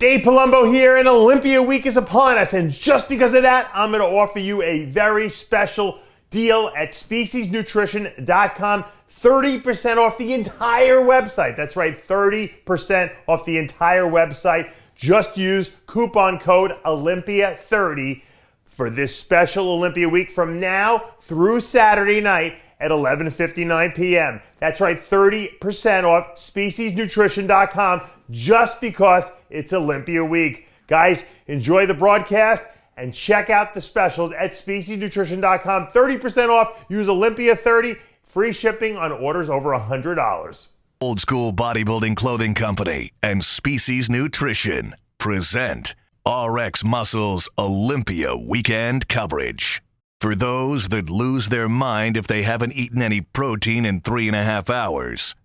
Dave Palumbo here, and Olympia week is upon us, and just because of that, I'm going to offer you a very special deal at speciesnutrition.com. 30% off the entire website. That's right, 30% off the entire website. Just use coupon code Olympia30 for this special Olympia week from now through Saturday night at 11:59 p.m. That's right, 30% off speciesnutrition.com just because it's Olympia week. Guys, enjoy the broadcast and check out the specials at speciesnutrition.com. 30% off, use Olympia30, free shipping on orders over $100. Old School Bodybuilding Clothing Company and Species Nutrition present RXMuscle's Olympia weekend coverage. For those that lose their mind if they haven't eaten any protein in 3.5 hours,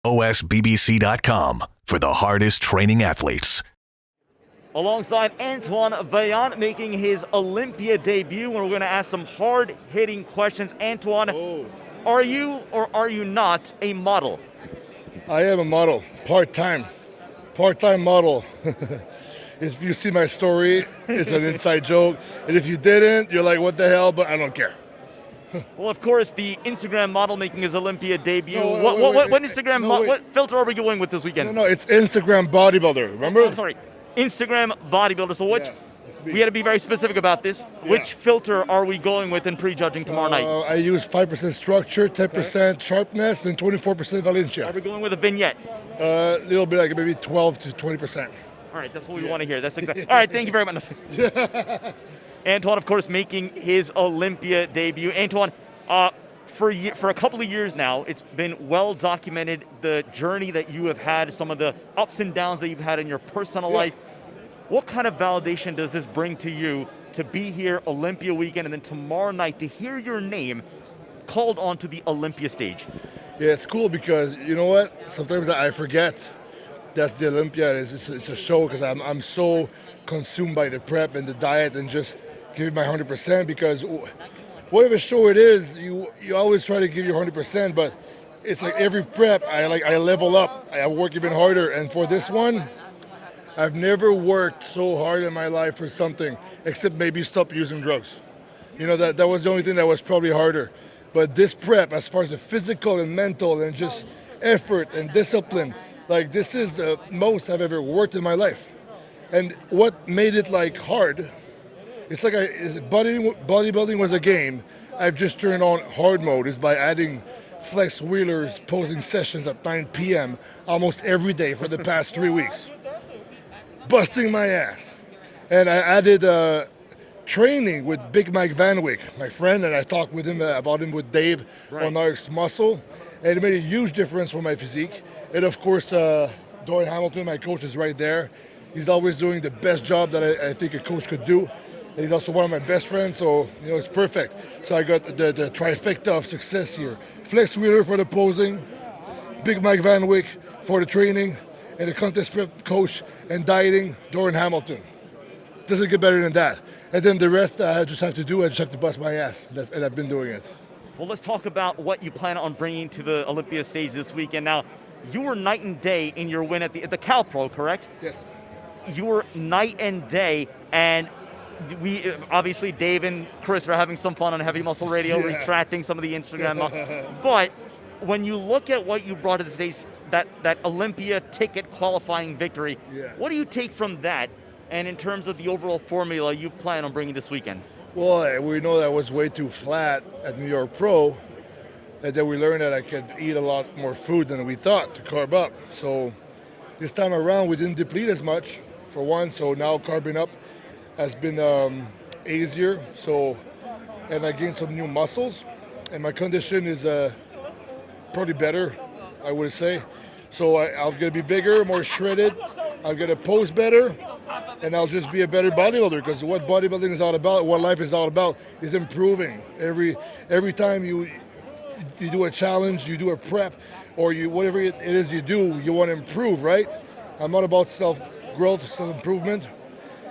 OSBBC.com for the hardest training athletes. Alongside Antoine Vaillant making his Olympia debut, and we're going to ask some hard-hitting questions. Antoine, are you or are you not a model? I am a model, part-time model. If you see my story, it's an inside joke. And if you didn't, you're like, what the hell? But I don't care. Well, of course, the Instagram model making his Olympia debut. No, What filter are we going with this weekend? No, it's Instagram bodybuilder, remember? Oh, sorry, Instagram bodybuilder. So what? Yeah, we got to be very specific about this. Yeah. Which filter are we going with in prejudging tomorrow night? I use 5% structure, 10% sharpness, and 24% Are Valencia. we going with a vignette? A little bit like maybe 12 to 20%. All right, that's what we want to hear. That's exactly. All right, thank you very much. Antoine, of course, making his Olympia debut. Antoine, for a couple of years now, it's been well documented the journey that you have had, some of the ups and downs that you've had in your personal life. What kind of validation does this bring to you to be here Olympia weekend and then tomorrow night to hear your name called onto the Olympia stage? Yeah, it's cool because you know what? Sometimes I forget that's the Olympia. It's a show because I'm so consumed by the prep and the diet and just give my 100% because whatever show it is, you always try to give your 100%, but it's like every prep I level up. I work even harder, and for this one, I've never worked so hard in my life for something except maybe stop using drugs. You know, that was the only thing that was probably harder. But this prep, as far as the physical and mental and just effort and discipline, like this is the most I've ever worked in my life. And what made it like hard, it's like bodybuilding was a game. I've just turned on hard mode is by adding flex wheelers posing sessions at 9 p.m. almost every day for the past 3 weeks. Busting my ass. And I added training with Big Mike Van Wyck, my friend, and I talked with him about him with Dave on RXMuscle, and it made a huge difference for my physique. And of course, Dorian Hamilton, my coach, is right there. He's always doing the best job that I think a coach could do. And he's also one of my best friends, so you know it's perfect. So I got the trifecta of success here. Flex Wheeler for the posing, Big Mike Van Wyck for the training, and the contest prep coach and dieting, Dorian Hamilton. Doesn't get better than that. And then the rest I just have to do, I just have to bust my ass, and I've been doing it. Well, let's talk about what you plan on bringing to the Olympia stage this weekend. Now, you were night and day in your win at the CalPro, correct? Yes. You were night and day, and we obviously Dave and Chris are having some fun on Heavy Muscle Radio, retracting some of the Instagram. But when you look at what you brought to the stage, that Olympia ticket qualifying victory, what do you take from that? And in terms of the overall formula you plan on bringing this weekend? Well, we know that I was way too flat at New York Pro, and then we learned that I could eat a lot more food than we thought to carb up. So this time around, we didn't deplete as much, for one, so now carbing up has been easier. So, and I gained some new muscles, and my condition is probably better, I would say. So I'm gonna be bigger, more shredded. I'm gonna pose better, and I'll just be a better bodybuilder. Because what bodybuilding is all about, what life is all about, is improving. Every time you do a challenge, you do a prep, or whatever it is you do, you want to improve, right? I'm not about self-growth, self-improvement.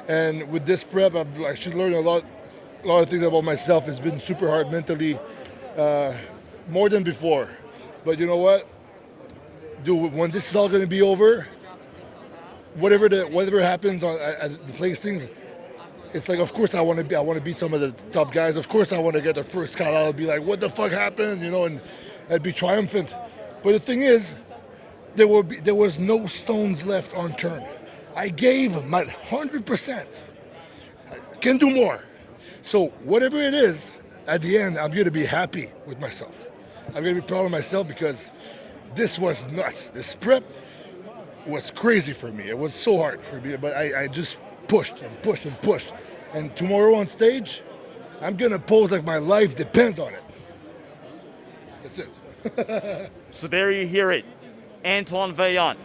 And with this prep, I've actually learned a lot of things about myself. It's been super hard mentally, more than before. But you know what? Dude, when this is all going to be over, whatever happens at the placings, it's like, of course I want to beat some of the top guys. Of course I want to get the first call out and be like, what the fuck happened, and I'd be triumphant. But the thing is, there was no stones left unturned. I gave my 100%. I can do more. So whatever it is, at the end, I'm going to be happy with myself. I'm going to be proud of myself because this was nuts. This prep was crazy for me. It was so hard for me, but I just pushed and pushed and pushed. And tomorrow on stage, I'm going to pose like my life depends on it. That's it. So there you hear it. Antoine Vaillant,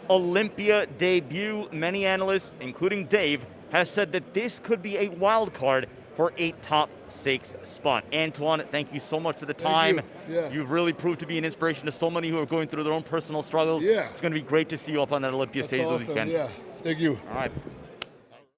Olympia debut. Many analysts, including Dave, has said that this could be a wild card for a top 6 spot. Antoine, thank you so much for the time. Yeah. You've really proved to be an inspiration to so many who are going through their own personal struggles. Yeah. It's going to be great to see you up on that Olympia stage this weekend. Yeah, thank you. All right.